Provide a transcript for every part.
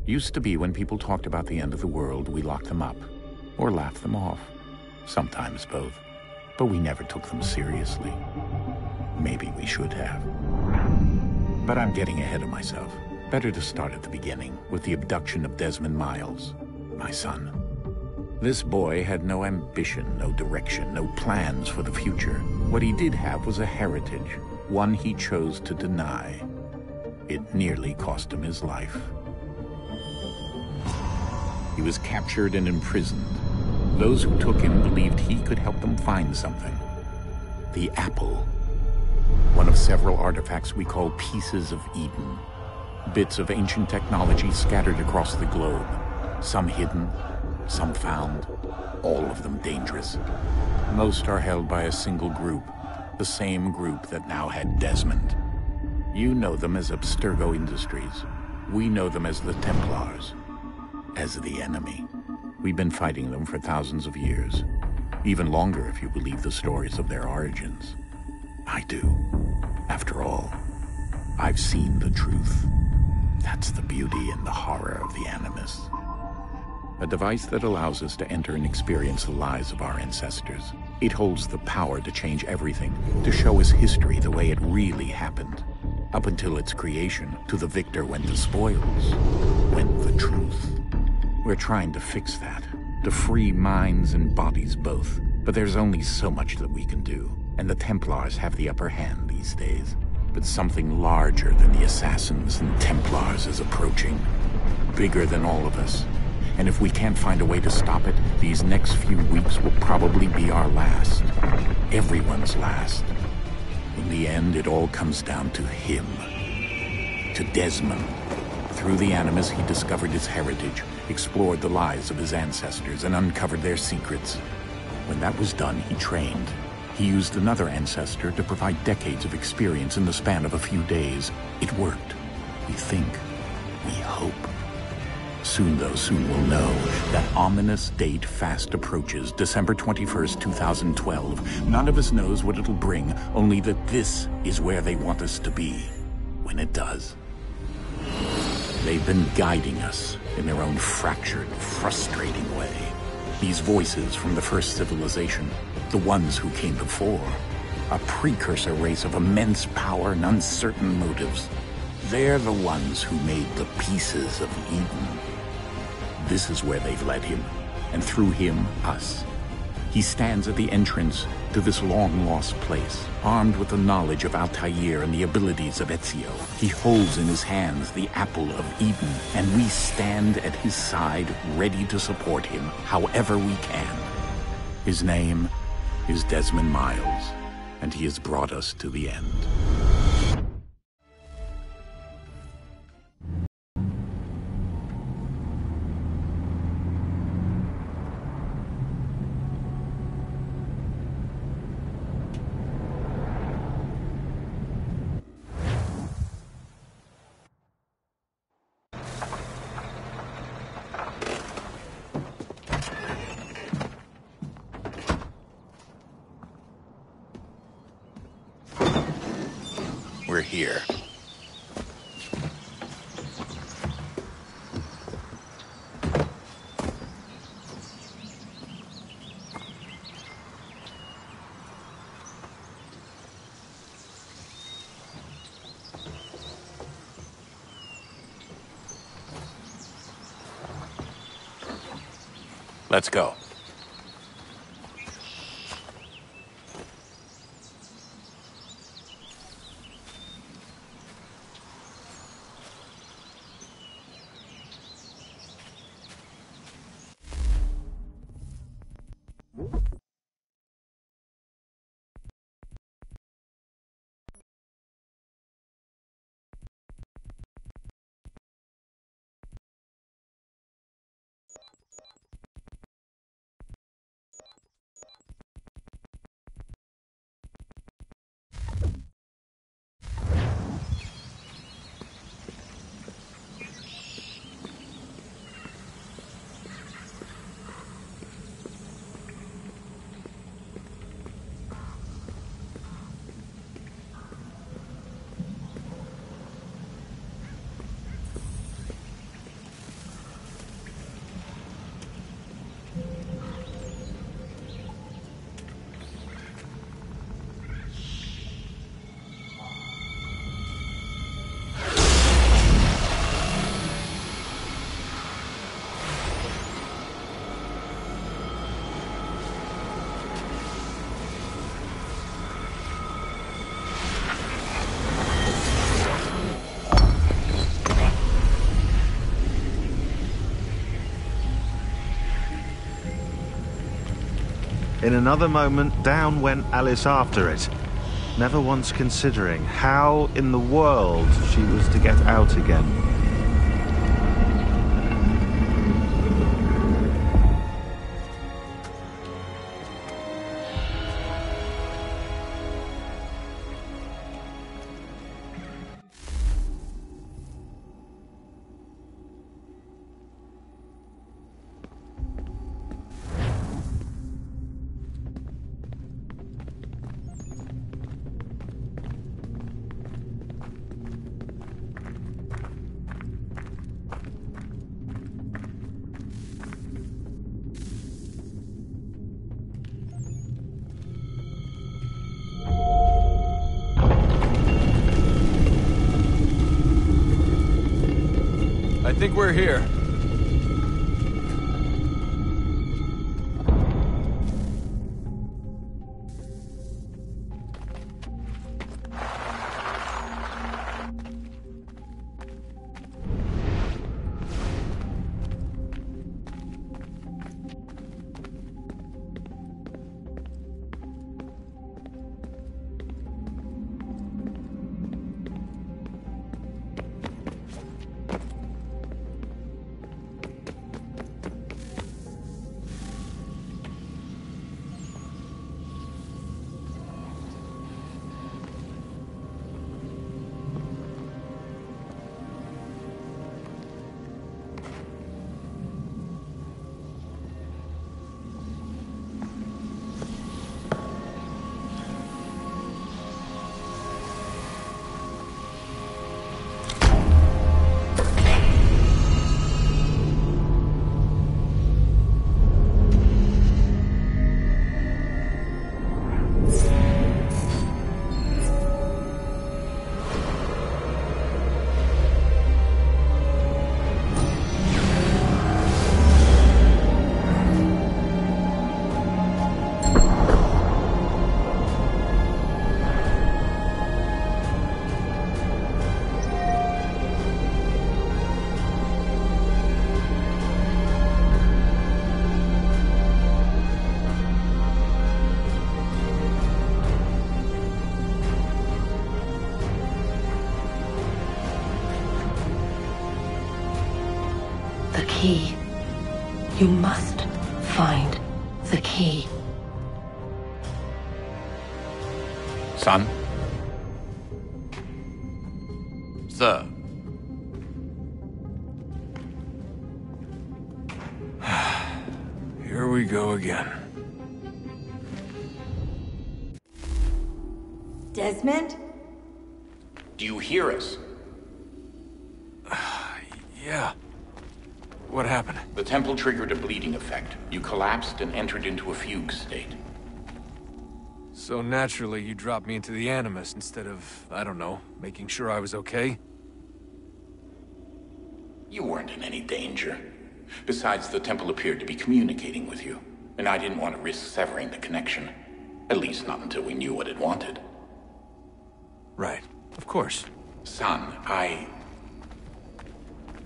Used to be when people talked about the end of the world, we locked them up. Or laughed them off. Sometimes both. But we never took them seriously. Maybe we should have. But I'm getting ahead of myself. Better to start at the beginning, with the abduction of Desmond Miles, my son. This boy had no ambition, no direction, no plans for the future. What he did have was a heritage, one he chose to deny. It nearly cost him his life. He was captured and imprisoned. Those who took him believed he could help them find something. The apple. One of several artifacts we call Pieces of Eden. Bits of ancient technology scattered across the globe. Some hidden, some found, all of them dangerous. Most are held by a single group, the same group that now had Desmond. You know them as Abstergo Industries. We know them as the Templars, as the enemy. We've been fighting them for thousands of years, even longer if you believe the stories of their origins. I do. After all, I've seen the truth. That's the beauty and the horror of the Animus. A device that allows us to enter and experience the lives of our ancestors. It holds the power to change everything, to show us history the way it really happened. Up until its creation, to the victor went the spoils, went the truth. We're trying to fix that, to free minds and bodies both. But there's only so much that we can do, and the Templars have the upper hand these days. But something larger than the Assassins and Templars is approaching, bigger than all of us. And if we can't find a way to stop it, these next few weeks will probably be our last. Everyone's last. In the end, it all comes down to him. To Desmond. Through the Animus, he discovered his heritage, explored the lives of his ancestors, and uncovered their secrets. When that was done, he trained. He used another ancestor to provide decades of experience in the span of a few days. It worked. We think. We hope. Soon, though, soon we'll know. That ominous date fast approaches, December 21st, 2012. None of us knows what it'll bring, only that this is where they want us to be, when it does. They've been guiding us in their own fractured, frustrating way. These voices from the first civilization, the ones who came before, a precursor race of immense power and uncertain motives. They're the ones who made the Pieces of Eden. This is where they've led him, and through him, us. He stands at the entrance to this long-lost place, armed with the knowledge of Altair and the abilities of Ezio. He holds in his hands the Apple of Eden, and we stand at his side, ready to support him however we can. His name is Desmond Miles, and he has brought us to the end. We're here. Let's go. In another moment, down went Alice after it, never once considering how in the world she was to get out again. I think we're here. The key. You must find the key. Son? Sir. Here we go again. Desmond? Do you hear us? Yeah. What happened? The temple triggered a bleeding effect. You collapsed and entered into a fugue state. So naturally, you dropped me into the Animus instead of, I don't know, making sure I was okay? You weren't in any danger. Besides, the temple appeared to be communicating with you, and I didn't want to risk severing the connection. At least not until we knew what it wanted. Right. Of course. Son,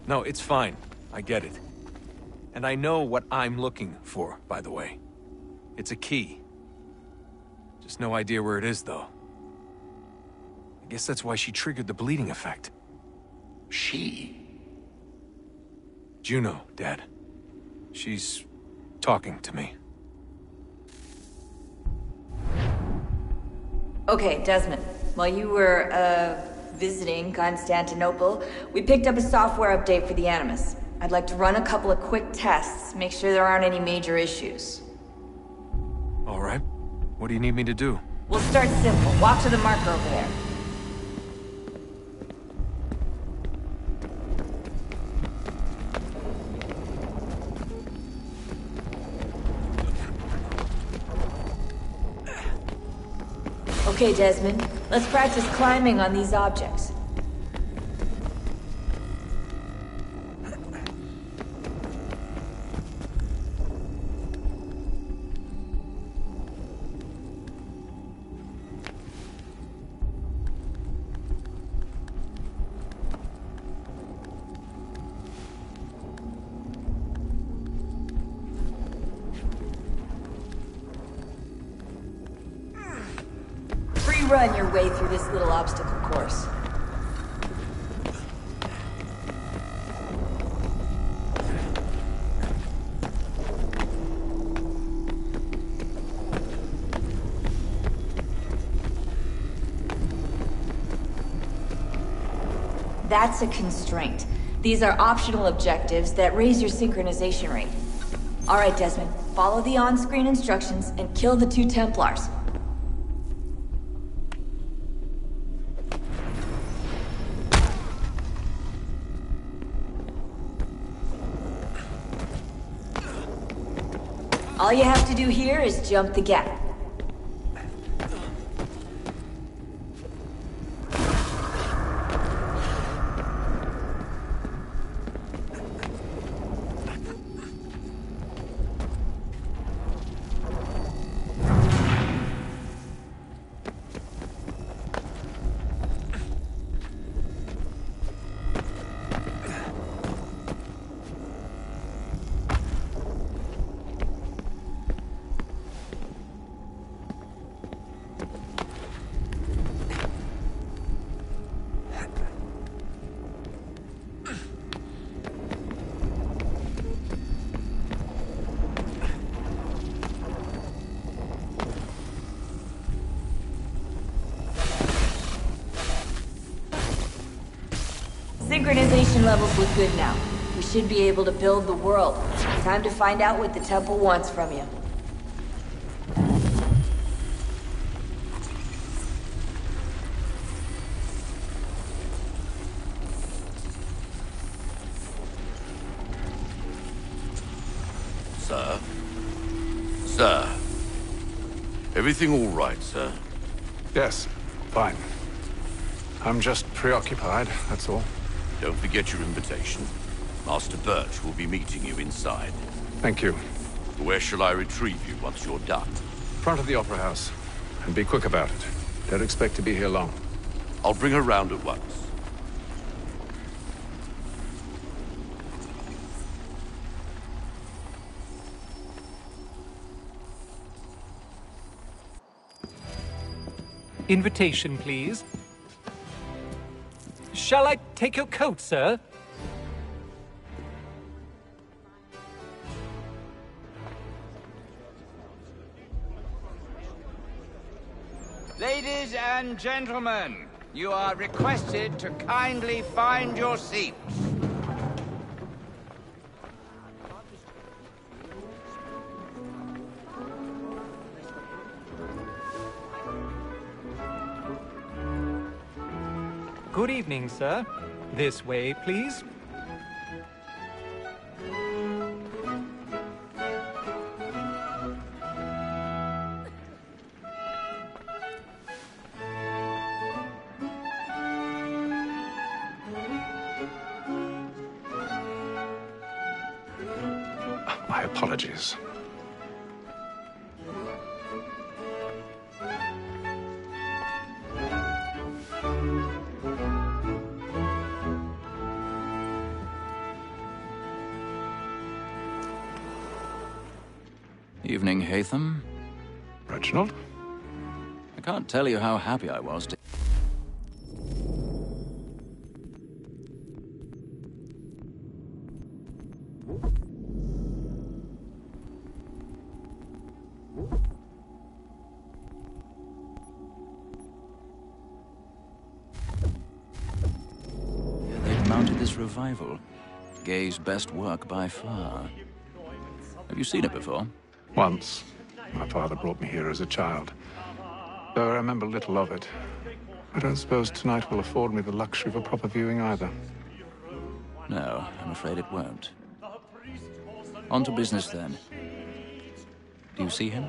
No, it's fine. I get it. And I know what I'm looking for, by the way. It's a key. Just no idea where it is, though. I guess that's why she triggered the bleeding effect. She? Juno, Dad. She's talking to me. Okay, Desmond. While you were, visiting Constantinople, we picked up a software update for the Animus. I'd like to run a couple of quick tests, make sure there aren't any major issues. All right. What do you need me to do? We'll start simple. Walk to the marker over there. Okay, Desmond. Let's practice climbing on these objects. run your way through this little obstacle course. That's a constraint. These are optional objectives that raise your synchronization rate. Alright, Desmond, follow the on-screen instructions and kill the 2 Templars. All you have to do here is jump the gap. Synchronization levels look good now. We should be able to build the world. Time to find out what the temple wants from you. Sir? Sir? Everything all right, sir? Yes, fine. I'm just preoccupied, that's all. Don't forget your invitation. Master Birch will be meeting you inside. Thank you. Where shall I retrieve you once you're done? Front of the Opera House. And be quick about it. Don't expect to be here long. I'll bring her round at once. Invitation, please. Shall I take your coat, sir? Ladies and gentlemen, you are requested to kindly find your seats. Good evening, sir. This way, please. My apologies. Evening, Hatham. Reginald? I can't tell you how happy I was to... They've mounted this revival. Gay's best work by far. Have you seen it before? Once. My father brought me here as a child. Though I remember little of it. I don't suppose tonight will afford me the luxury of a proper viewing either. No, I'm afraid it won't. On to business, then. Do you see him?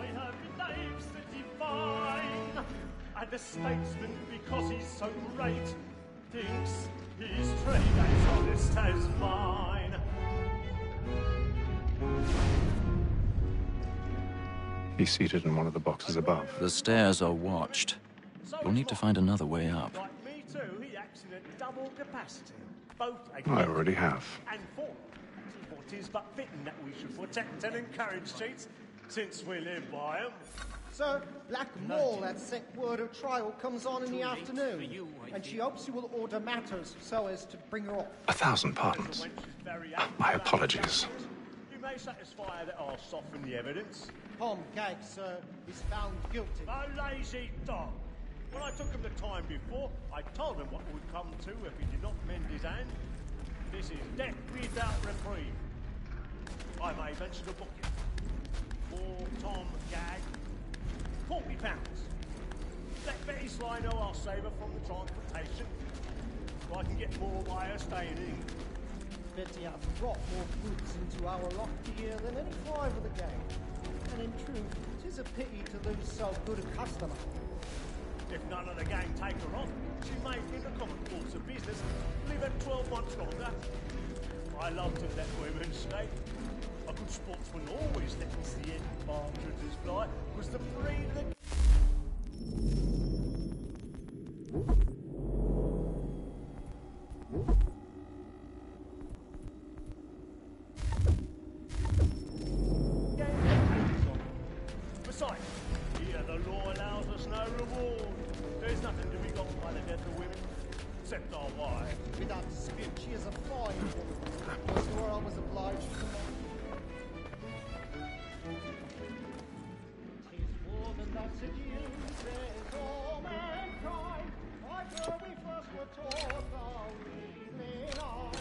And the statesman, because he's so great, thinks his trade as honest as mine. He's seated in one of the boxes above. The stairs are watched. You'll need to find another way up. Like me too, he acts in a double capacity. Both I already have. and for. What is but fitting that we should protect and encourage cheats, since we live by 'em. Sir, Black Mole had sent word her trial comes on in the afternoon, and she hopes you will order matters so as to bring her off. 1,000 pardons. My apologies. You may satisfy that I'll soften the evidence. Tom Gag, sir, is found guilty. A lazy dog. When I took him the time before, I told him what would come to if he did not mend his hand. This is death without reprieve. I may venture to book you. For Tom Gag, £40. Let Betty Sly know I'll save her from the transportation, so I can get more by her staying in. Betty hath brought more goods into our loft here than any five of the gang. And in truth, 'tis a pity to lose so good a customer. If none of the gang take her on, she may think a common course of business, leave her 12 months longer. I love to let women stay. A good sportsman always lets the end partridges fly, was the breed of the... Besides, here the law allows us no reward. There's nothing to be got by the death of women, except our wives. Without dispute, she is a fine woman. Was sure I was obliged to know. 'Tis woman that seduces all mankind. Like her we first were taught our evening on.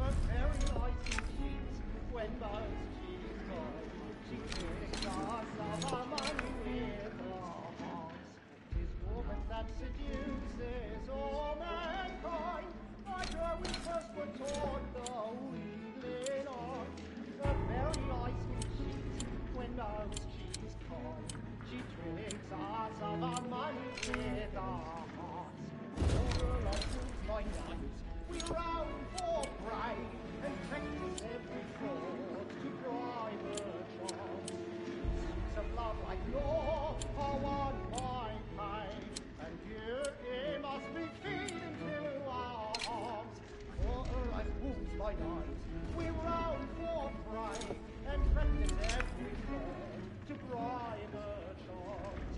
A very nice cheats when most she's gone. She tricks us of our money with her hearts. 'Tis woman that seduces all mankind. Like her we first were taught the evening on. A very nice cheats when most she's gone. She tricks us of our money with her hearts. Over like my nights, we round for prey and practice every fraud to bribe her charms. Suits of love like law are won by pay, and you must be feeding to our arms. For her as wolves by night, we round for prey and practice every fraud to bribe her charms.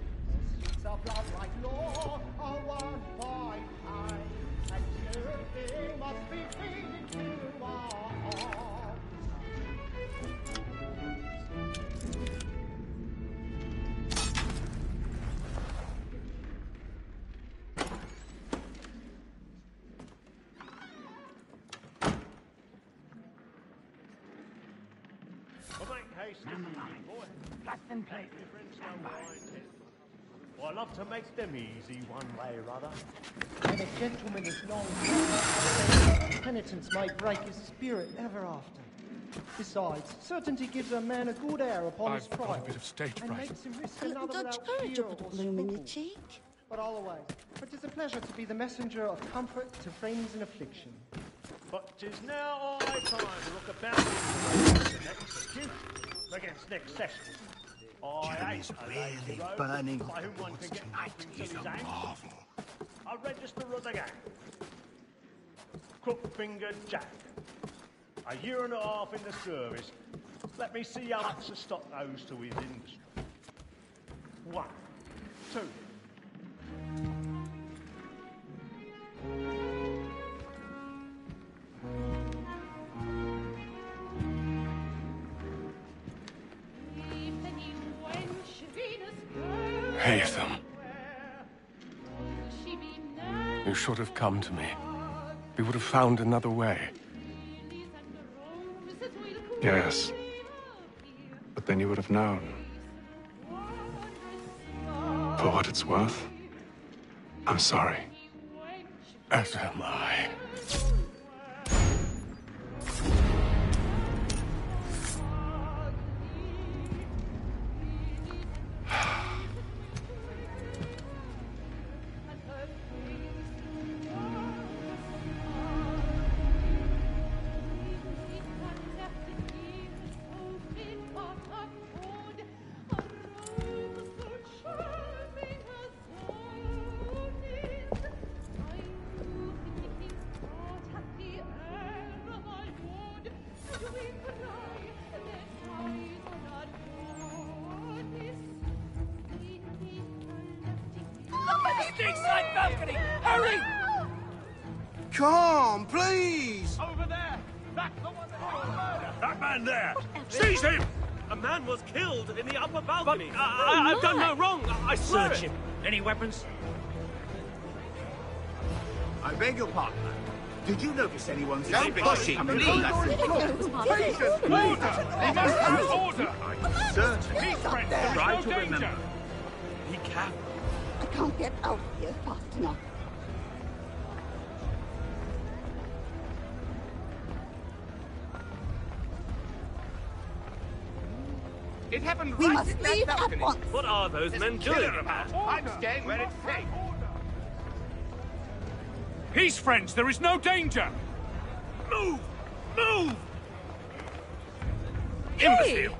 Suits of love like law are won by pay, and you must be feeding to our arms. I love to make them easy one way or other. When a gentleman is long penitence may break his spirit ever after. Besides, certainty gives a man a good air upon his trial. I've got a bit of stage and fright. makes him risk A little another Dutch without courage fear up at the or bloom in your scruple. cheek. But always, it is a pleasure to be the messenger of comfort to friends in affliction. But 'tis now high time to look about the next queue against next session. Jeremy's really burning by whom one can get tonight. He's a marvel. I'll register of the gang. Crook-fingered Jack. A year and a half in the service. Let me see how much the stock owes to his industry. 1, 2. Haytham. You should have come to me. We would have found another way. Yes. But then you would have known. For what it's worth, I'm sorry. As am I. east side balcony! Hurry! Come, please! Over there! That's the one that man there! Seize him! A man was killed in the upper balcony. I've done no wrong. I swear Search him. Any weapons? I beg your pardon. Did you notice anyone? Don't push him, please. Order! He must have order! Certainly. He's friends. There is Try no to danger. remember. Be careful. I can't get out here fast enough. It happened We right must in that leave at balcony. once. What are those men Kill doing? her about. I'm staying where it's safe. Peace, friends, there is no danger! Move! Move! Hey! Imbecile!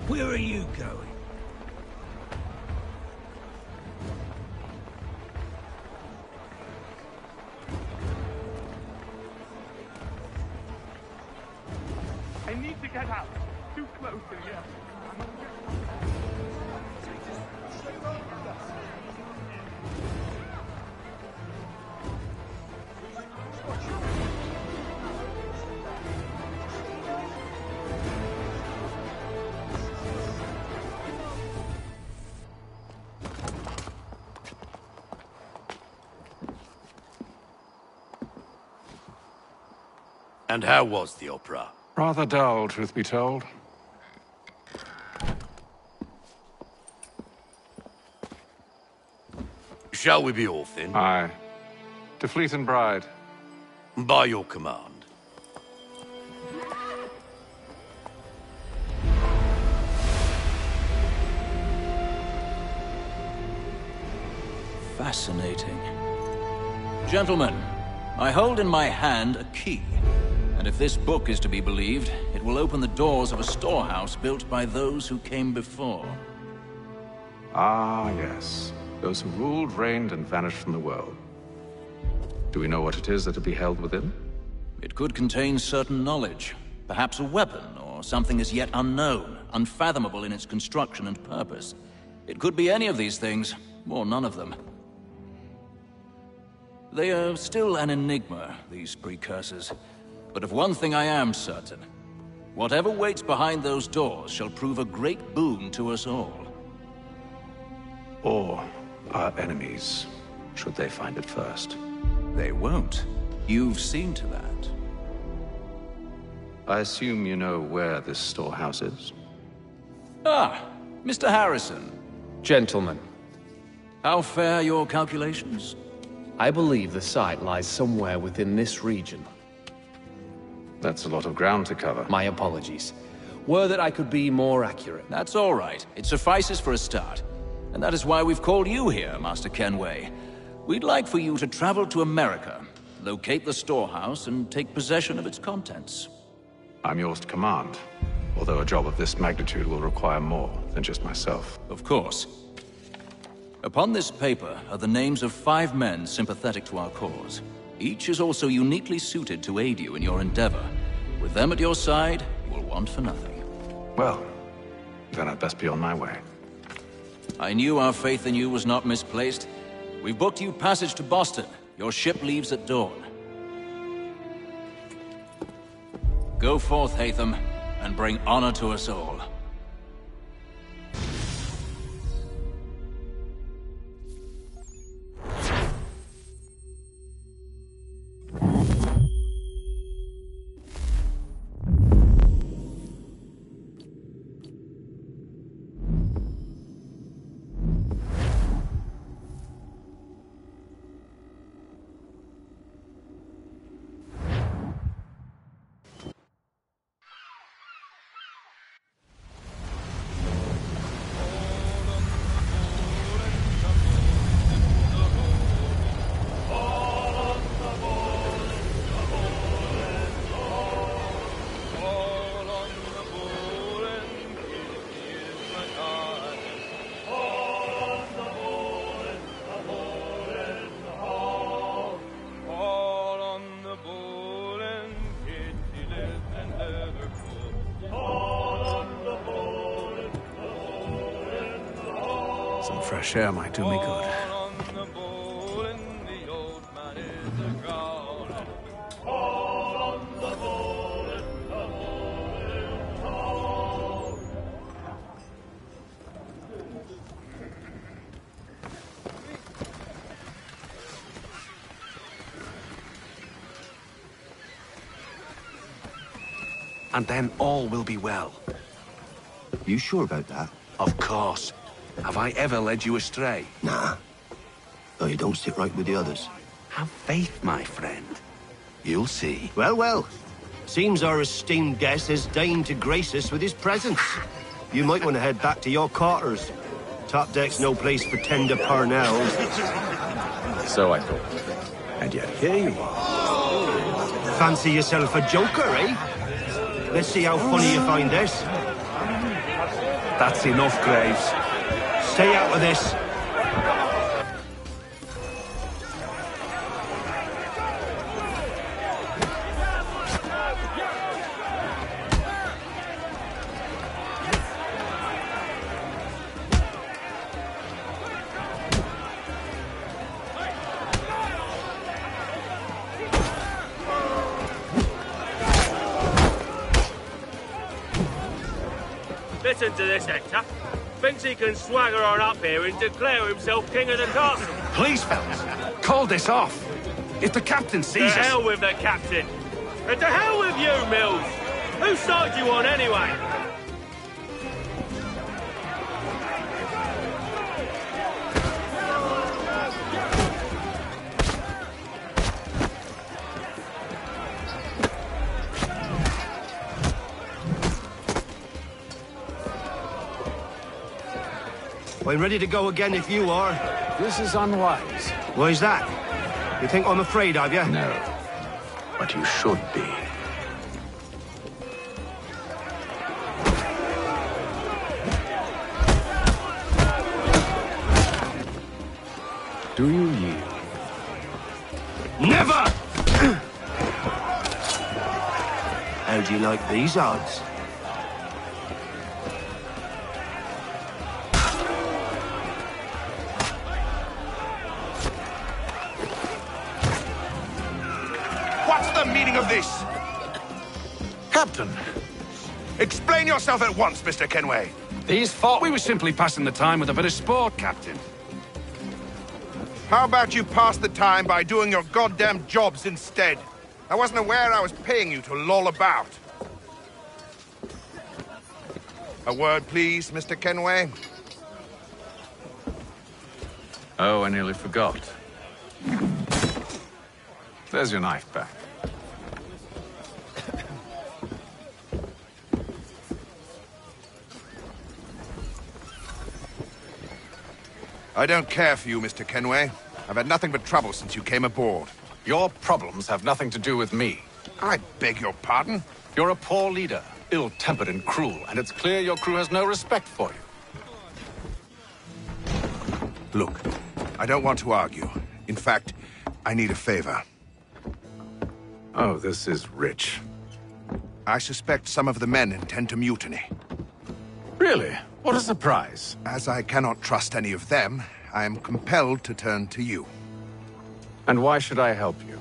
Where are you going? I need to get out. Too close in here. And how was the opera? Rather dull, truth be told. Shall we be off then? Aye. To Fleet and Bride. By your command. Fascinating. Gentlemen, I hold in my hand a key. And if this book is to be believed, it will open the doors of a storehouse built by those who came before. Ah, yes. Those who ruled, reigned, and vanished from the world. Do we know what it is that will be held within? It could contain certain knowledge. Perhaps a weapon, or something as yet unknown, unfathomable in its construction and purpose. It could be any of these things, or none of them. They are still an enigma, these precursors. But of one thing I am certain. Whatever waits behind those doors shall prove a great boon to us all. Or our enemies, should they find it first. They won't. You've seen to that. I assume you know where this storehouse is? Ah, Mr. Harrison. Gentlemen, How fare your calculations? I believe the site lies somewhere within this region. That's a lot of ground to cover. My apologies. Were that I could be more accurate. That's all right. It suffices for a start. And that is why we've called you here, Master Kenway. We'd like for you to travel to America, locate the storehouse, and take possession of its contents. I'm yours to command, although a job of this magnitude will require more than just myself. Of course. Upon this paper are the names of 5 men sympathetic to our cause. Each is also uniquely suited to aid you in your endeavor. With them at your side, you will want for nothing. Well, then I'd best be on my way. I knew our faith in you was not misplaced. We've booked you passage to Boston. Your ship leaves at dawn. Go forth, Hatham, and bring honor to us all. Some fresh air might do me good. And then all will be well. You sure about that? Of course. Have I ever led you astray? Nah. Though you don't sit right with the others. Have faith, my friend. You'll see. Well, well. Seems our esteemed guest has deigned to grace us with his presence. You might want to head back to your quarters. Top deck's no place for tender parnells. So I thought. And yet here you are. Fancy yourself a joker, eh? Let's see how funny you find this. That's enough, Graves. Stay out of this. Listen to this, Hector. Thinks he can swagger on up here and declare himself king of the castle. Please, fellas, call this off. If the captain sees us... To hell with the captain. And to hell with you, Mills. Whose side you on, anyway? I'm ready to go again if you are. This is unwise. Why's that? You think I'm afraid of you? No. But you should be. Do you yield? Never! How do you like these odds? Of this? Captain! Explain yourself at once, Mr. Kenway. These thought we were simply passing the time with a bit of sport, Captain. How about you pass the time by doing your goddamn jobs instead? I wasn't aware I was paying you to loll about. A word, please, Mr. Kenway. Oh, I nearly forgot. There's your knife back. I don't care for you, Mr. Kenway. I've had nothing but trouble since you came aboard. Your problems have nothing to do with me. I beg your pardon? You're a poor leader, ill-tempered and cruel, and it's clear your crew has no respect for you. Look, I don't want to argue. In fact, I need a favor. Oh, this is rich. I suspect some of the men intend to mutiny. Really? What a surprise. As I cannot trust any of them, I am compelled to turn to you. And why should I help you?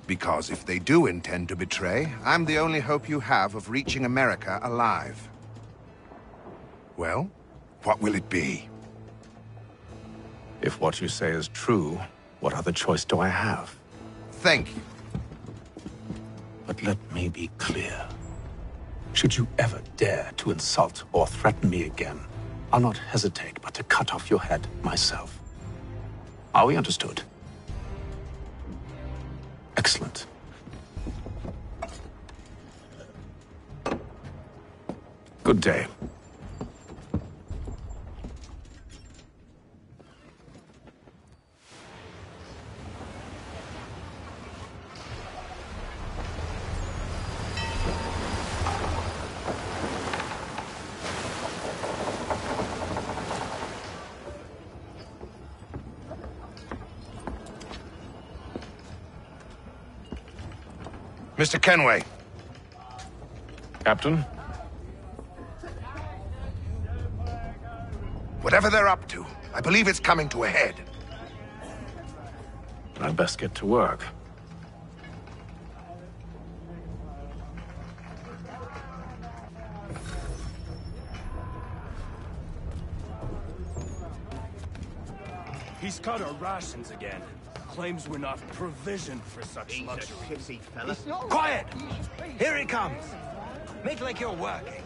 Because if they do intend to betray, I'm the only hope you have of reaching America alive. Well, what will it be? If what you say is true, what other choice do I have? Thank you. But let me be clear. Should you ever dare to insult or threaten me again, I'll not hesitate but to cut off your head myself. Are we understood? Excellent. Good day. Mr. Kenway. Captain? Whatever they're up to, I believe it's coming to a head. I'd best get to work. He's cut our rations again. Claims we're not provisioned for such luxury. Pissy fella. Quiet! Here he comes. Make like you're working.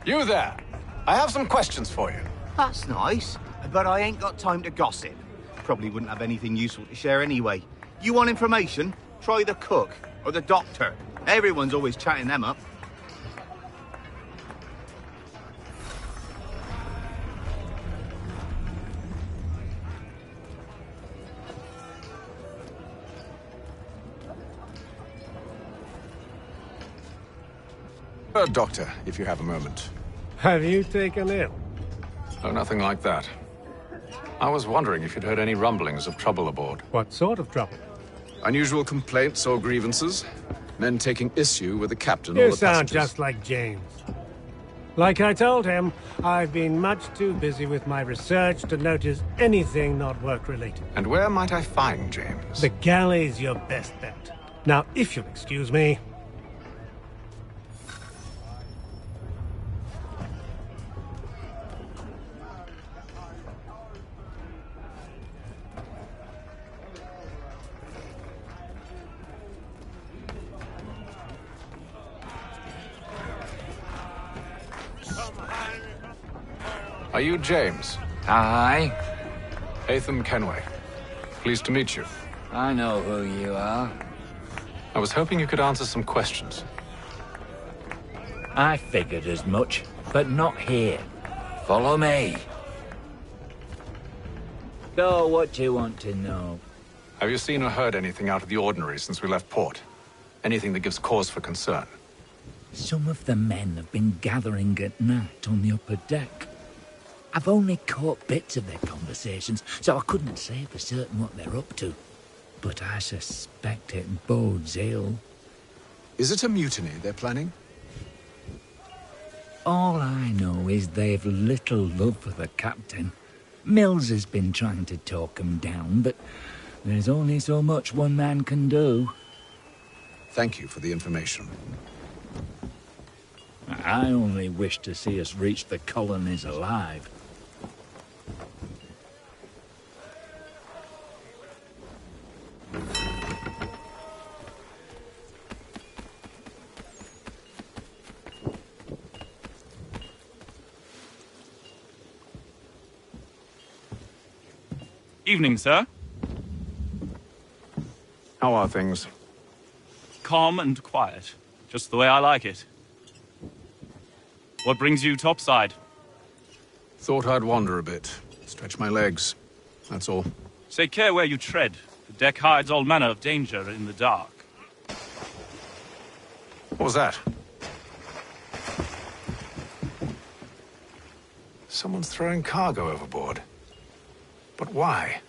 You there! I have some questions for you. That's nice, but I ain't got time to gossip. Probably wouldn't have anything useful to share anyway. You want information? Try the cook or the doctor. Everyone's always chatting them up. Doctor, if you have a moment. Have you taken ill? Oh, nothing like that. I was wondering if you'd heard any rumblings of trouble aboard. What sort of trouble? Unusual complaints or grievances? Men taking issue with the captain or You the sound passengers? just like James. Like I told him, I've been much too busy with my research to notice anything not work-related. And where might I find James? The galley's your best bet. Now, if you'll excuse me... Are you James? Aye. Atham Kenway. Pleased to meet you. I know who you are. I was hoping you could answer some questions. I figured as much, but not here. Follow me. So, what do you want to know? Have you seen or heard anything out of the ordinary since we left port? Anything that gives cause for concern? Some of the men have been gathering at night on the upper deck. I've only caught bits of their conversations, so I couldn't say for certain what they're up to. But I suspect it bodes ill. Is it a mutiny they're planning? All I know is they've little love for the captain. Mills has been trying to talk him down, but there's only so much one man can do. Thank you for the information. I only wish to see us reach the colonies alive. Evening, sir. How are things? Calm and quiet. Just the way I like it. What brings you topside? Thought I'd wander a bit. Stretch my legs. That's all. Take care where you tread. The deck hides all manner of danger in the dark. What was that? Someone's throwing cargo overboard. But why?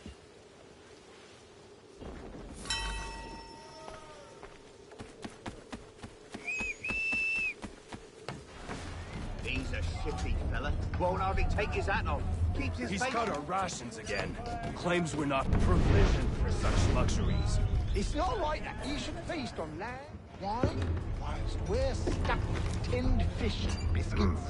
He's a shitty fella. Won't hardly take his hat off. Keeps his He's face... cut our rations again. Claims we're not provisioned for such luxuries. It's not right that you should feast on land, wine, whilst we're stuck with tinned fish and biscuits.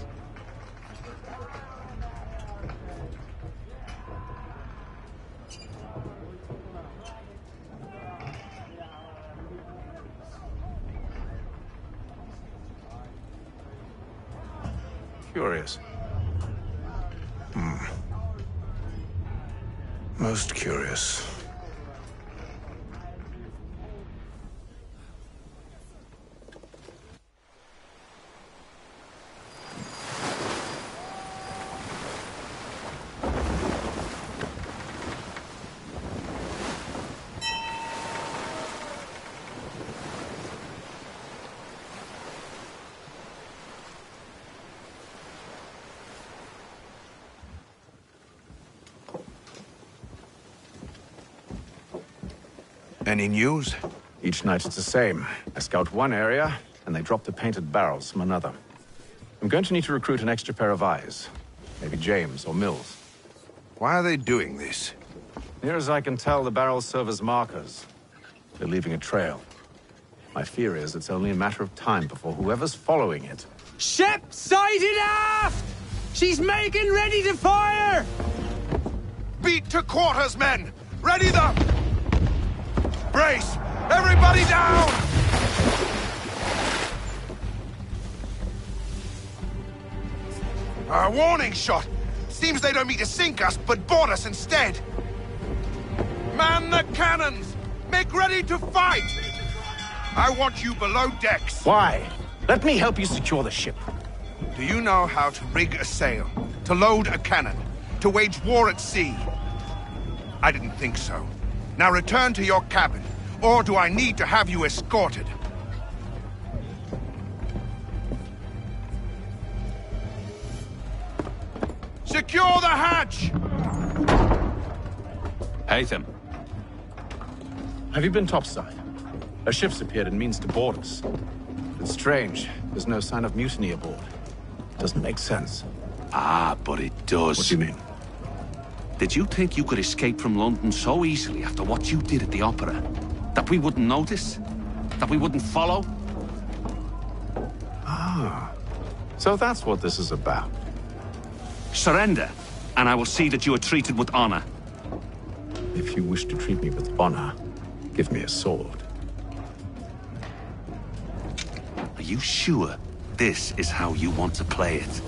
Curious. Most curious. Any news? Each night it's the same. I scout one area, and they drop the painted barrels from another. I'm going to need to recruit an extra pair of eyes. Maybe James or Mills. Why are they doing this? Near as I can tell, the barrels serve as markers. They're leaving a trail. My fear is it's only a matter of time before whoever's following it... Ship sighted aft! She's making ready to fire! Beat to quarters, men! Ready the... Brace! Everybody down! A warning shot! Seems they don't mean to sink us, but board us instead! Man the cannons! Make ready to fight! I want you below decks. Why? Let me help you secure the ship. Do you know how to rig a sail? To load a cannon? To wage war at sea? I didn't think so. Now return to your cabin, or do I need to have you escorted? Secure the hatch! Haytham. Have you been topside? A ship's appeared and means to board us. It's strange. There's no sign of mutiny aboard. Doesn't make sense. Ah, but it does. What do you mean? Did you think you could escape from London so easily after what you did at the opera? That we wouldn't notice? That we wouldn't follow? Ah. So that's what this is about. Surrender, and I will see that you are treated with honor. If you wish to treat me with honor, give me a sword. Are you sure this is how you want to play it?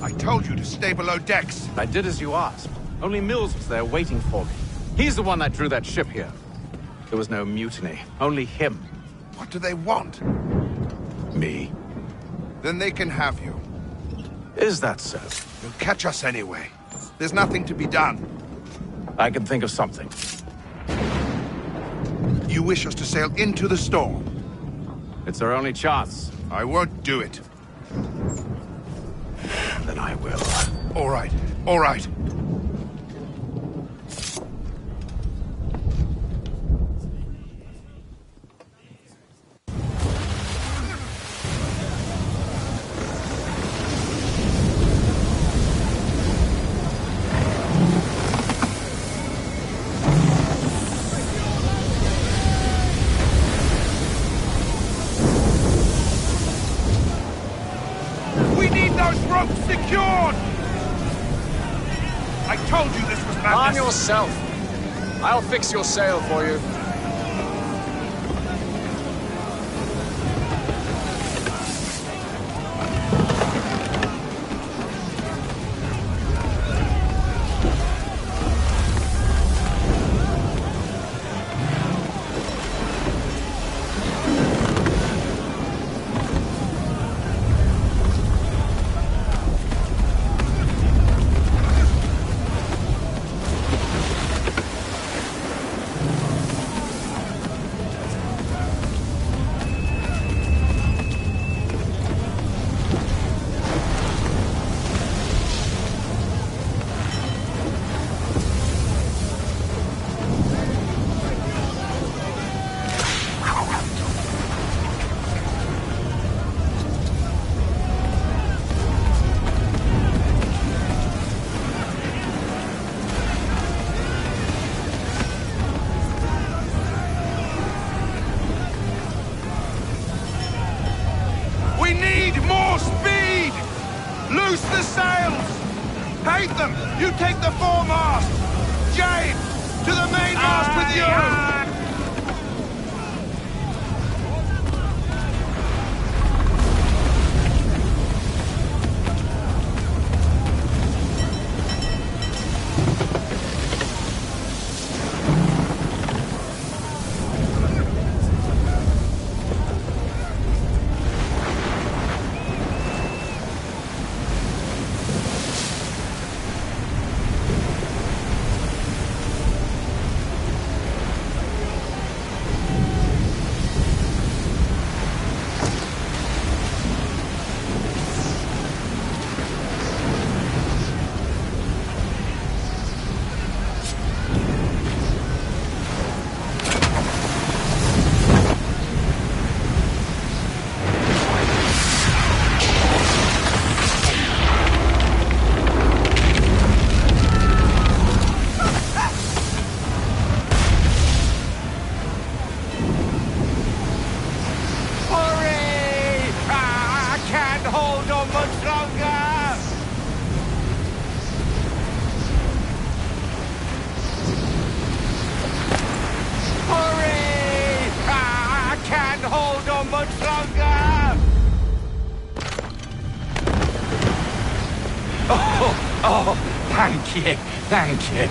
I told you to stay below decks. I did as you asked. Only Mills was there waiting for me. He's the one that drew that ship here. There was no mutiny, only him. What do they want? Me. Then they can have you. Is that so? They'll catch us anyway. There's nothing to be done. I can think of something. You wish us to sail into the storm? It's our only chance. I won't do it. Then I will. All right, all right. Arm yourself. I'll fix your sail for you. Haytham, you take the foremast! James, to the mainmast with you! Oh, thank you, thank you.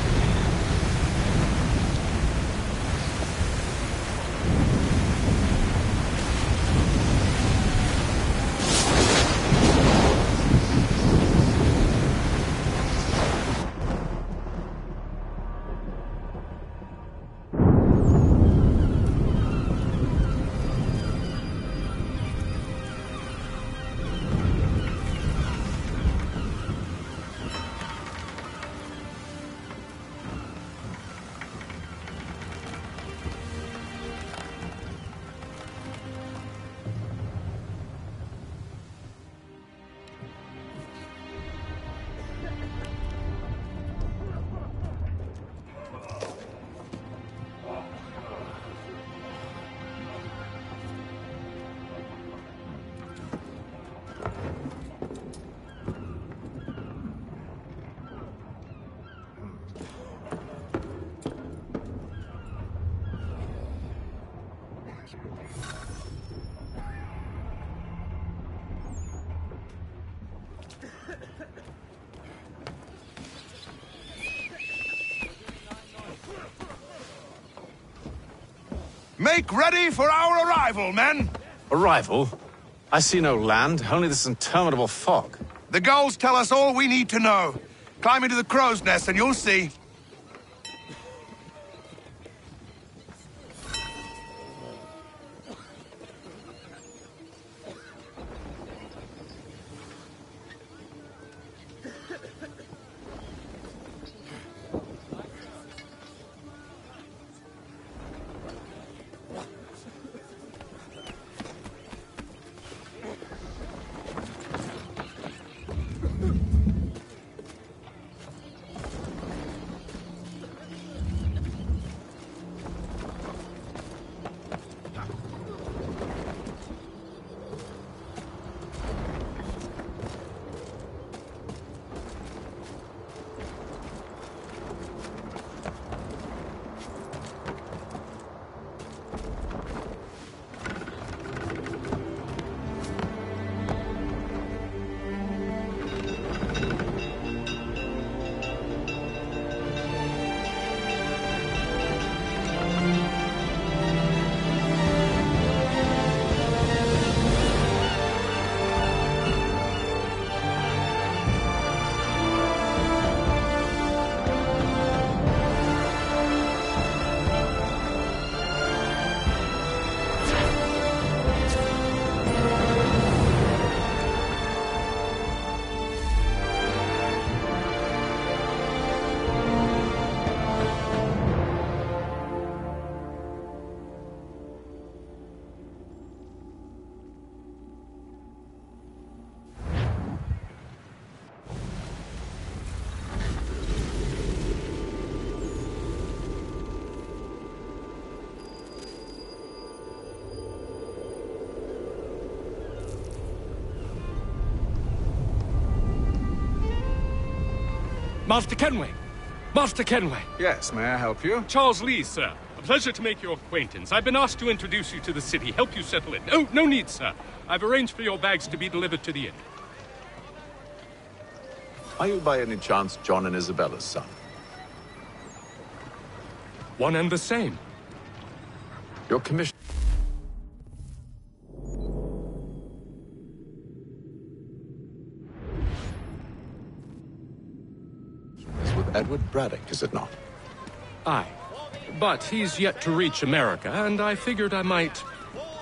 Make ready for our arrival, men! Arrival? I see no land, only this interminable fog. The gulls tell us all we need to know. Climb into the crow's nest and you'll see. Master Kenway! Master Kenway! Yes, may I help you? Charles Lee, sir. A pleasure to make your acquaintance. I've been asked to introduce you to the city, help you settle in. Oh, no need, sir. I've arranged for your bags to be delivered to the inn. Are you by any chance John and Isabella's son? One and the same. Your commission... is with Edward Braddock, is it not? Aye. But he's yet to reach America, and I figured I might...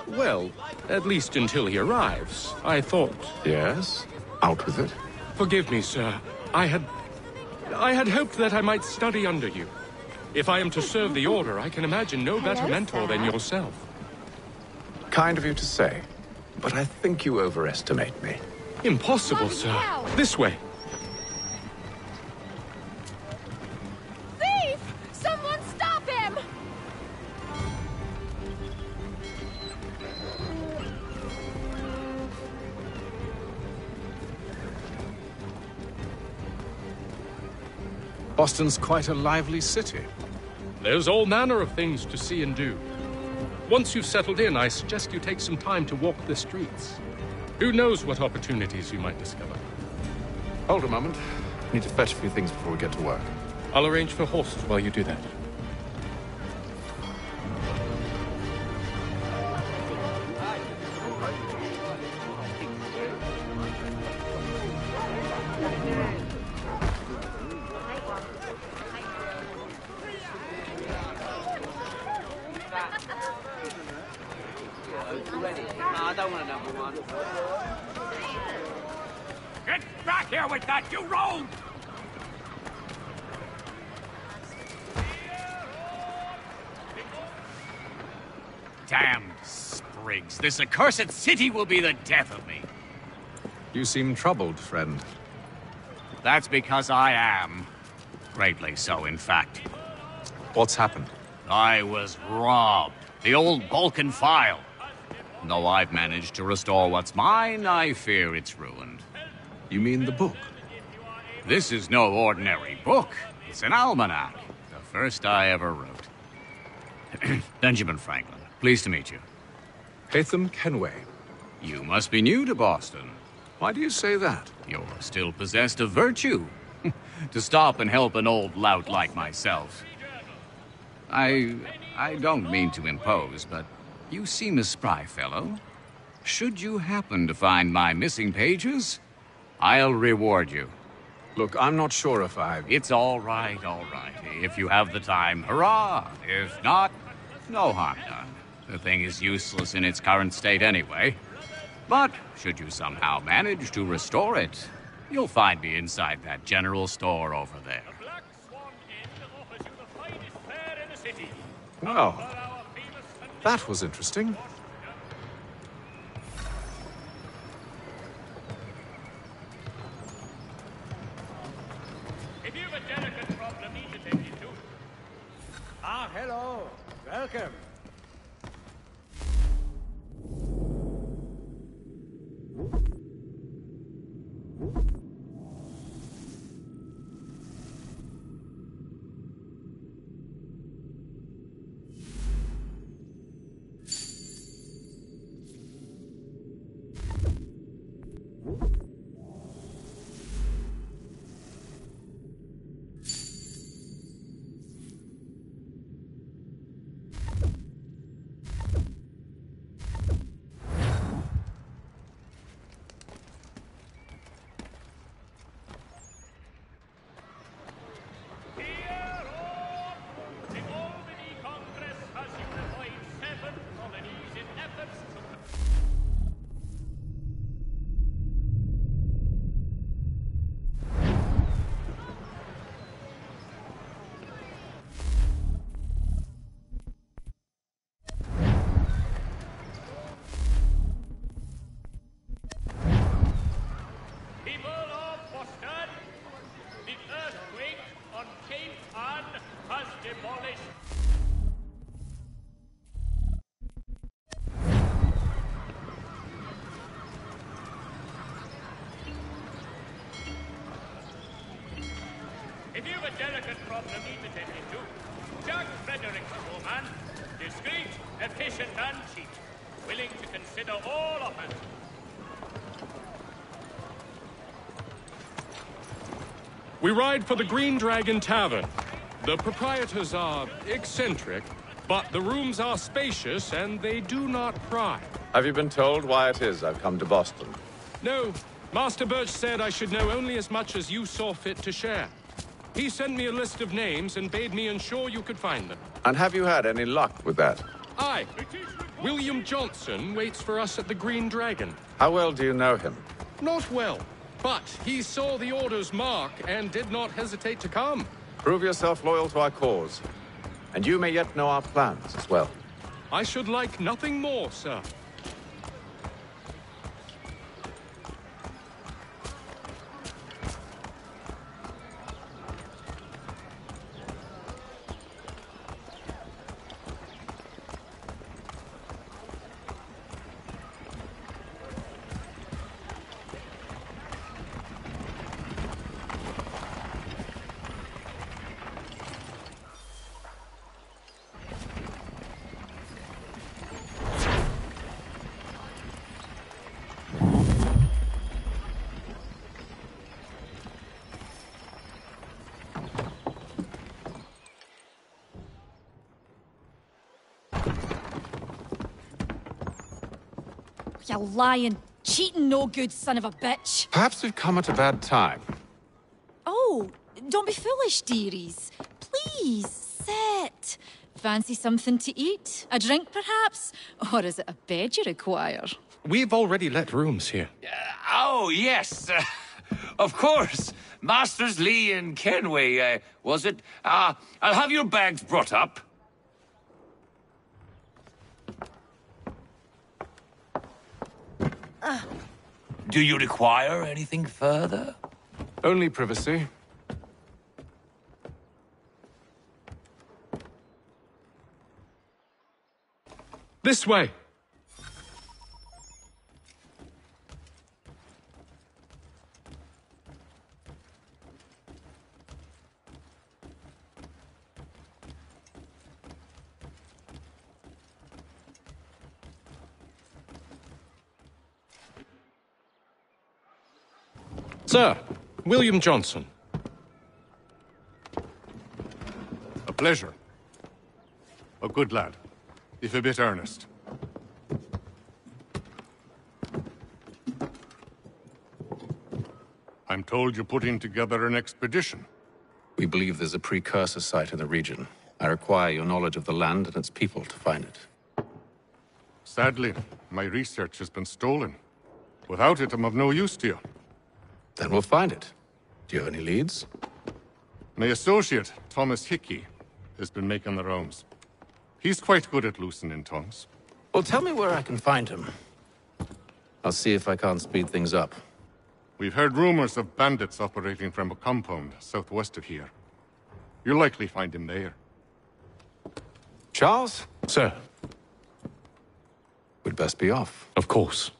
Well, at least until he arrives, I thought. Yes? Out with it. Forgive me, sir. I had hoped that I might study under you. If I am to serve the Order, I can imagine no better mentor than yourself. Kind of you to say, but I think you overestimate me. Impossible, sir. This way. Thief! Someone stop him! Boston's quite a lively city. There's all manner of things to see and do. Once you've settled in, I suggest you take some time to walk the streets. Who knows what opportunities you might discover. Hold a moment. I need to fetch a few things before we get to work. I'll arrange for horses while you do that. I don't want to number one. Get back here with that, you rogue! Damn sprigs. This accursed city will be the death of me. You seem troubled, friend. That's because I am. Greatly so, in fact. What's happened? I was robbed. The old Balkan file. Though I've managed to restore what's mine, I fear it's ruined. You mean the book? This is no ordinary book. It's an almanac. The first I ever wrote. Benjamin Franklin, pleased to meet you. Hatham Kenway. You must be new to Boston. Why do you say that? You're still possessed of virtue. To stop and help an old lout like myself. I don't mean to impose, but you seem a spry fellow. Should you happen to find my missing pages, I'll reward you. Look, I'm not sure if I... It's all right, all right. If you have the time, hurrah! If not, no harm done. The thing is useless in its current state anyway. But should you somehow manage to restore it, you'll find me inside that general store over there. Well, that was interesting. If you've a delicate problem, need to take it to. Ah, hello. Welcome. If you've a delicate problem need attended to, Jack Frederick's your man. Discreet, efficient, and cheap. Willing to consider all offers. We ride for the Green Dragon Tavern. The proprietors are eccentric, but the rooms are spacious and they do not pry. Have you been told why it is I've come to Boston? No, Master Birch said I should know only as much as you saw fit to share. He sent me a list of names and bade me ensure you could find them. And have you had any luck with that? Aye. William Johnson waits for us at the Green Dragon. How well do you know him? Not well, but he saw the order's mark and did not hesitate to come. Prove yourself loyal to our cause. And you may yet know our plans as well. I should like nothing more, sir. You lying, cheating, no good son of a bitch. Perhaps we've come at a bad time. Oh, don't be foolish, dearies. Please, sit. Fancy something to eat? A drink, perhaps? Or is it a bed you require? We've already let rooms here. Oh, yes. Of course. Masters Lee and Kenway, was it? I'll have your bags brought up. Do you require anything further? Only privacy. This way. Sir, William Johnson. A pleasure. A good lad, if a bit earnest. I'm told you're putting together an expedition. We believe there's a precursor site in the region. I require your knowledge of the land and its people to find it. Sadly, my research has been stolen. Without it, I'm of no use to you. Then we'll find it. Do you have any leads? My associate, Thomas Hickey, has been making the rounds. He's quite good at loosening tongues. Well, tell me where I can find him. I'll see if I can't speed things up. We've heard rumors of bandits operating from a compound southwest of here. You'll likely find him there. Charles? Sir. We'd best be off. Of course.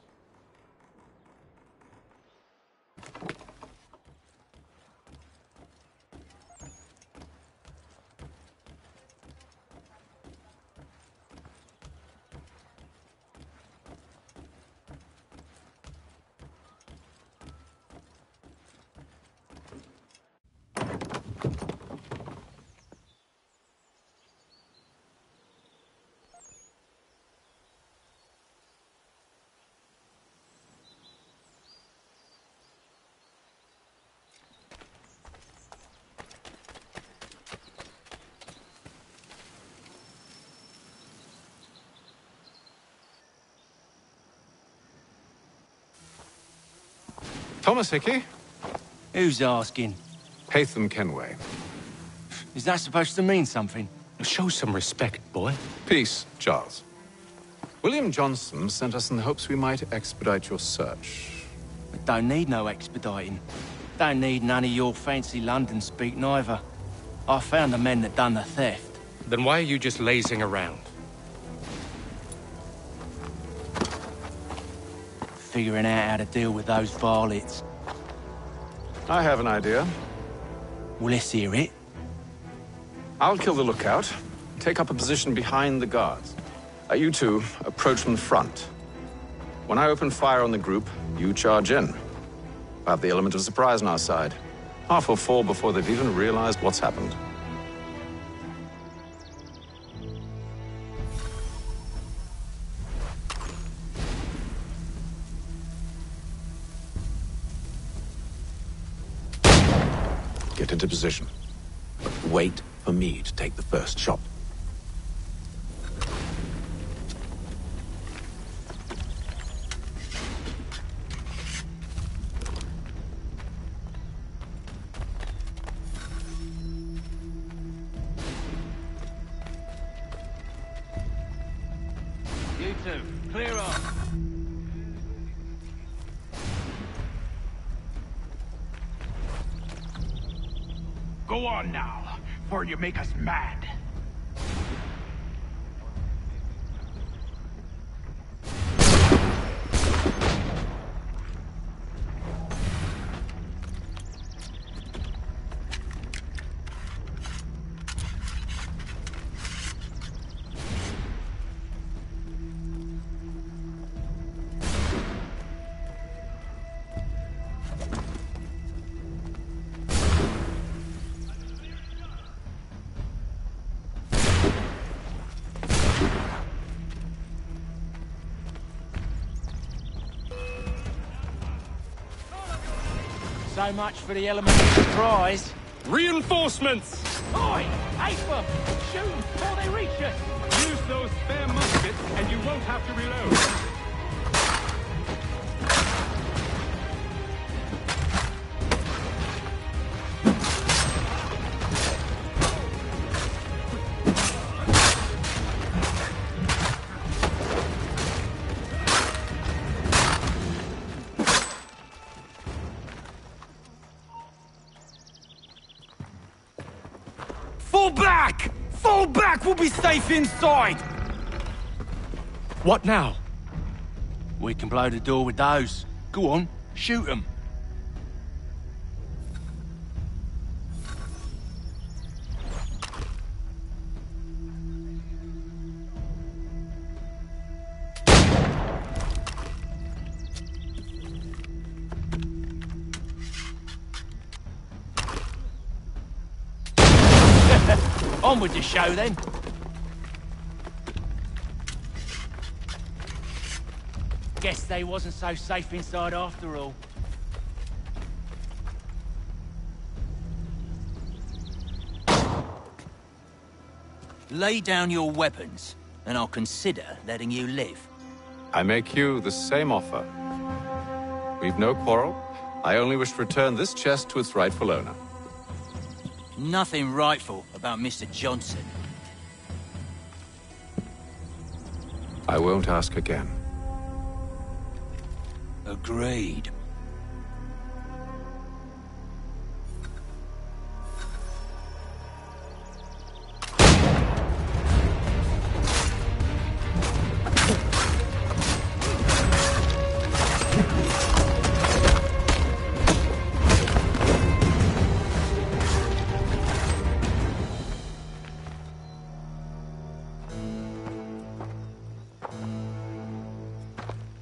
Thomas Hickey? Who's asking? Haytham Kenway. Is that supposed to mean something? Show some respect, boy. Peace, Charles. William Johnson sent us in the hopes we might expedite your search. We don't need no expediting. Don't need none of your fancy London speak neither. I found the men that done the theft. Then why are you just lazing around? Figuring out how to deal with those varlets. I have an idea. Well, let's hear it. I'll kill the lookout. Take up a position behind the guards. You two approach from the front. When I open fire on the group, you charge in. I have the element of surprise on our side. Half will fall before they've even realized what's happened. Get into position. But wait for me to take the first shot. You two, clear off. Go on now, before you make us mad. So much for the element of surprise. Reinforcements! Oi! Ape! Shoot them before they reach us! Use those spare muskets and you won't have to reload. Fall back! Fall back! We'll be safe inside! What now? We can blow the door with those. Go on, shoot them. On with the show, then. Guess they wasn't so safe inside after all. Lay down your weapons, and I'll consider letting you live. I make you the same offer. We've no quarrel. I only wish to return this chest to its rightful owner. Nothing rightful about Mr. Johnson. I won't ask again. Agreed.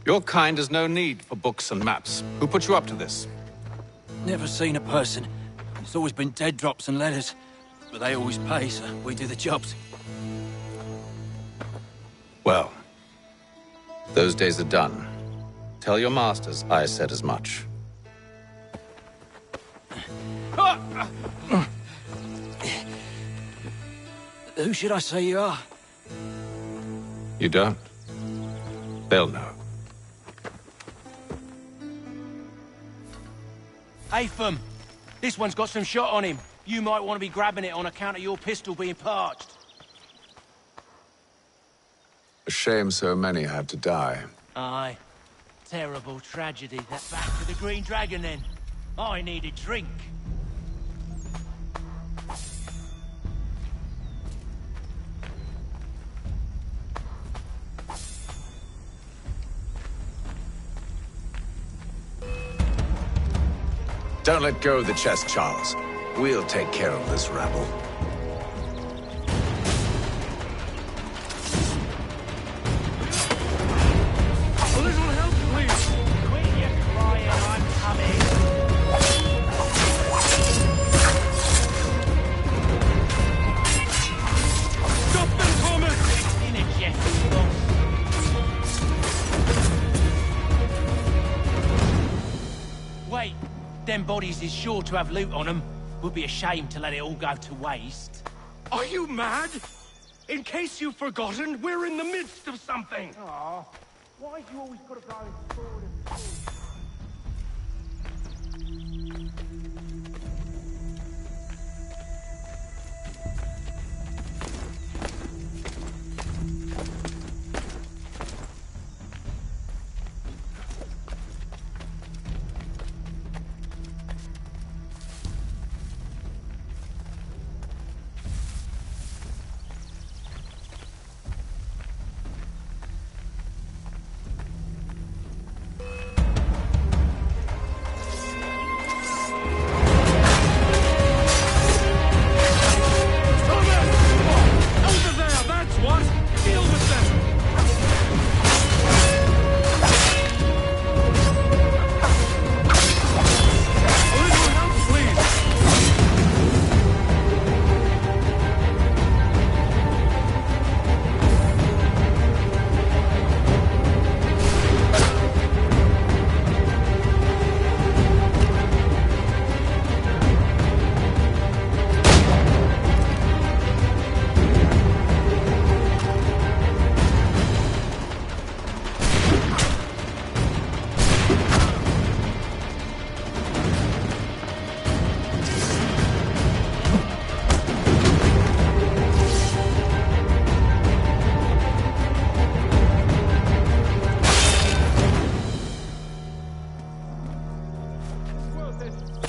Your kind has no need for books and maps. Who put you up to this? Never seen a person. It's always been dead drops and letters. But they always pay, so we do the jobs. Well, those days are done. Tell your masters I said as much. Who should I say you are? You don't? They'll know. Apham, this one's got some shot on him. You might want to be grabbing it on account of your pistol being parched. A shame so many had to die. Aye. Terrible tragedy. That back to the Green Dragon, then. I need a drink. Don't let go of the chest, Charles. We'll take care of this rabble. A little help, please! Quit your crying, I'm coming. Stop them, Thomas! In a jet, boss. Wait, them bodies is sure to have loot on them. Would be a shame to let it all go to waste. Are you mad? In case you've forgotten, we're in the midst of something! Aw, why do you always gotta go and sword and sword?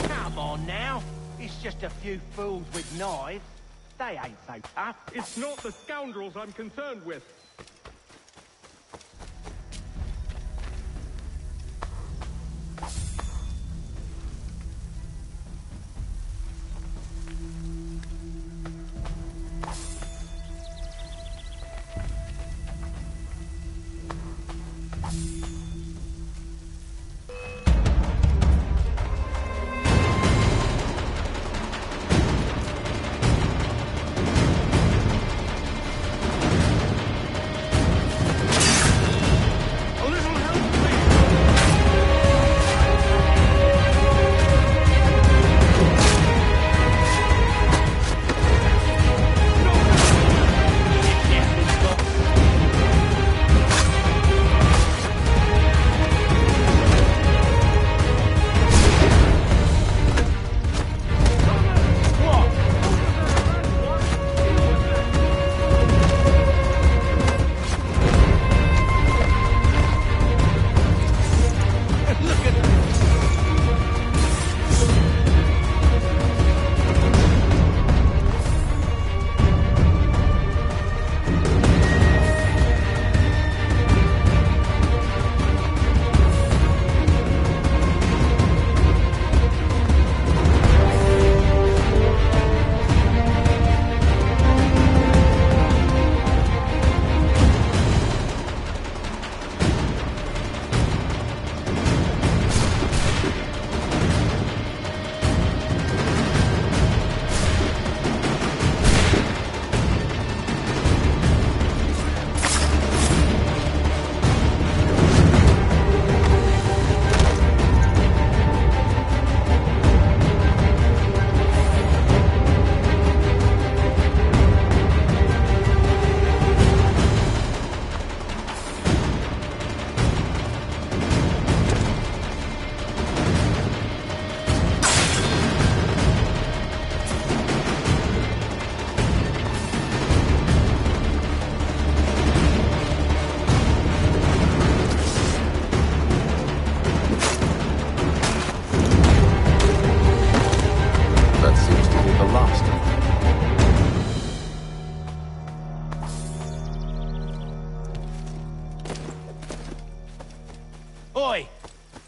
Come on now. It's just a few fools with knives. They ain't so tough. It's not the scoundrels I'm concerned with.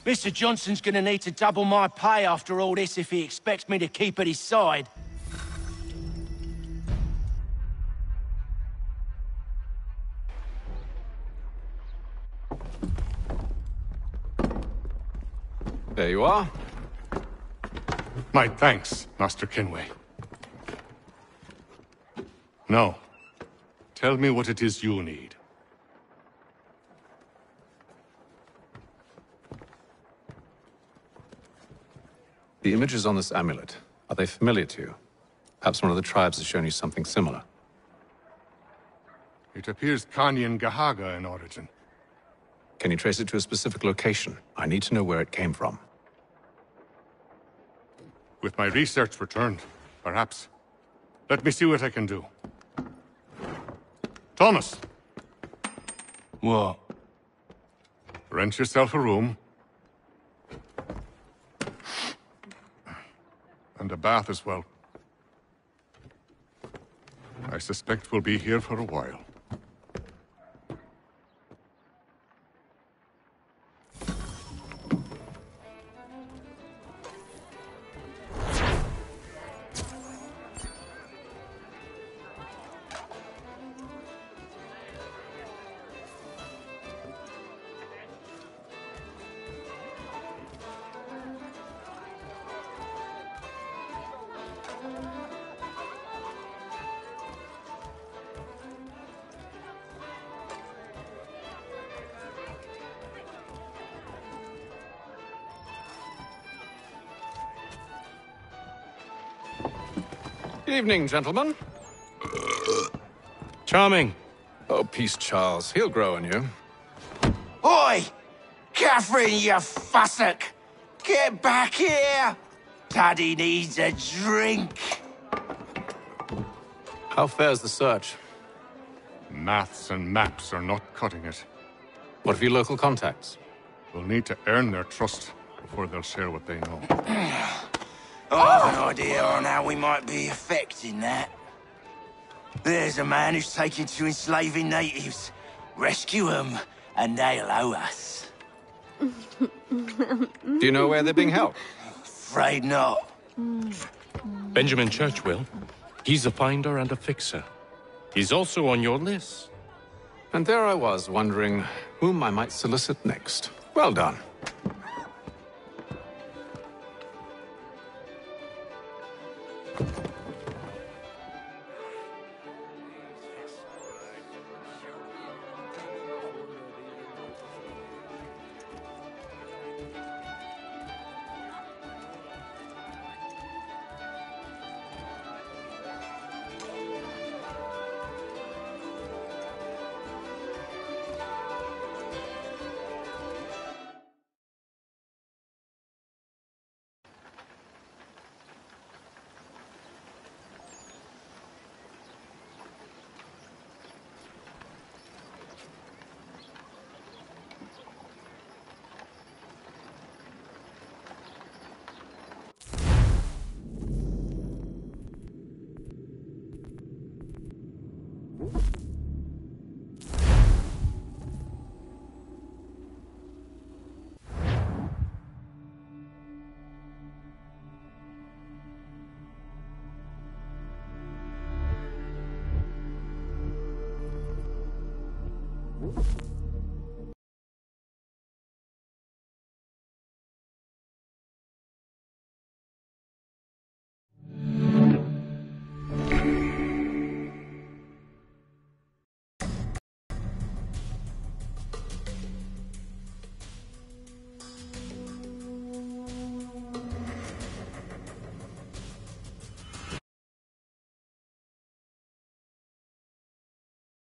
Mr. Johnson's gonna need to double my pay after all this if he expects me to keep at his side. There you are. My thanks, Master Kenway. Now, tell me what it is you need. The images on this amulet, are they familiar to you? Perhaps one of the tribes has shown you something similar. It appears Kanyan Gahaga in origin. Can you trace it to a specific location? I need to know where it came from. With my research returned, perhaps. Let me see what I can do. Thomas! What? Rent yourself a room. And a bath as well. I suspect we'll be here for a while. Evening, gentlemen. Charming. Oh, peace, Charles. He'll grow on you. Oi! Catherine, you fussock! Get back here! Daddy needs a drink. How fares the search? Maths and maps are not cutting it. What of your local contacts? We'll need to earn their trust before they'll share what they know. I have an idea on how we might be affecting that. There's a man who's taken to enslaving natives. Rescue them, and they'll owe us. Do you know where they're being held? Afraid not. Benjamin Churchwill. He's a finder and a fixer. He's also on your list. And there I was, wondering whom I might solicit next. Well done.